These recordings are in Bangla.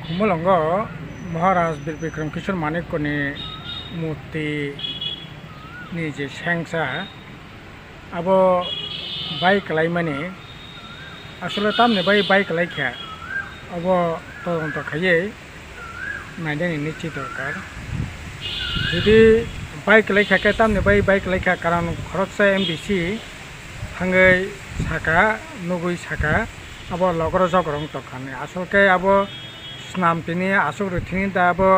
Humulongo Maharaj Bir Bikram Kishore Manikkoni Murti ni je Shengsa abo bai kalaimani asole tamne bai kalaikha abo todonto khaye naideni nichi dorkar jodi bai kalaikha ke tamne bai kalaikha karon khoroksa MBC hangai saka nugui saka abo logro jogrong tokhane asolke abo স্নাম তিনি আসল তিনি দাবো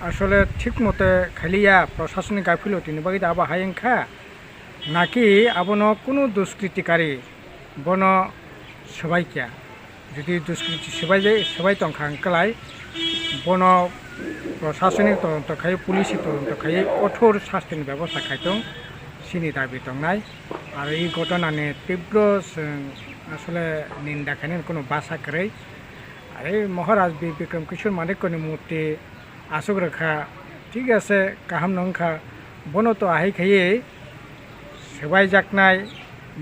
আসলে ঠিক মতো খালিয়া প্রশাসনিক গাফিল তিনি বাকি দাবো হাইংখা নাকি আবনো কোনো দুষ্কৃতিকারী বন সবাইকা যদি দুষ্কৃতি সবাই তংখাংকালাই বন প্রশাসনিক তদন্ত খাই পুলিশি তদন্ত খাই কঠোর শাস্তির ব্যবস্থা খাইতং সিনি দাবি দংনাই আর এই ঘটনানে তীব্র আসলে নিন্দা খাইনের কোনো বাসা করে আরে মহারাজ বীর বিক্রম কিশোর মানিক্যনি মূর্তি আসুক রেখা ঠিক আছে কাহাম নংখা বনো তো আহি খাইয়ে সেবাই জাকনাই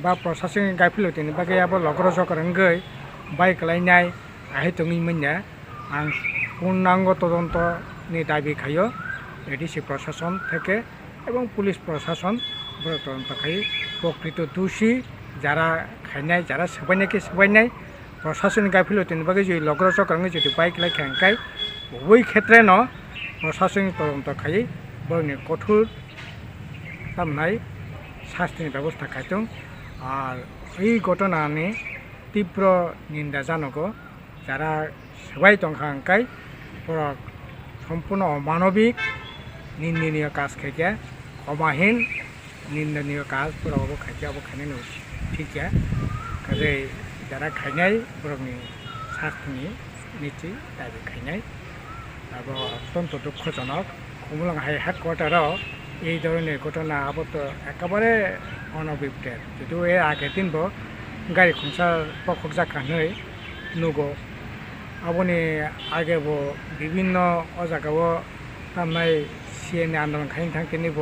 বা প্রশাসনিক গাফিলতিনি বাকি আবার লগর জকরঙ্গই বাই কালাইনাই আহি তঙিমন্যা আং পূর্ণাঙ্গ তদন্তনি দাবি খাইও এডিসি প্রশাসন থেকে এবং পুলিশ প্রশাসন তদন্ত খাই প্রকৃত দোষী যারা খাইনাই যারা সেবাইনাই প্রশাসনিক গাফিলতিনি বাকি যদি লগর চক্রাঙ্গে যদি বাইক লাই খেংকাই ওই ক্ষেত্রে ন প্রশাসনিক তদন্ত খাই বরং কঠোর তামনাই শাস্তির ব্যবস্থা খাইতং আর এই ঘটনা নিয়ে তীব্র নিন্দা জানগো যারা সবাই তংখাংকাই সম্পূর্ণ অমানবিক নিন্দনীয় কাজ খাইকে ক্ষমাহীন নিন্দনীয় কাজ পুরো খাইকে খাইনে ঠিক কাজে যারা খাইনাই বরংনি শাস্তিনি নিচি দাবি খাইনাই আবার অত্যন্ত দুঃখজনক কুমুলং হেডকোয়ার্টারও এই ধরনের ঘটনা আবত একেবারে অনভিপ্রেত যদিও এর আগের দিন গাড়ি খংসার পক্ষক জাকাनै নুগো আবনি আগে বিভিন্ন অজাগাও তামনাই সিএনএ আন্দোলন খাইন থাকতেনিব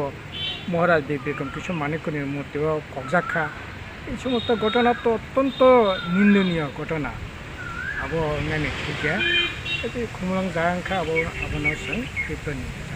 মহারাজ বীর বিক্রম কিশোর মানিক্যনি মূর্তিও ককজাখা এই সমস্ত ঘটনা তো অত্যন্ত নিন্দনীয় ঘটনা আবো নানি ঠিক আছে কুমলং জাগাংখা আবো আবনার সঙ্গে তীব্র নিন্দা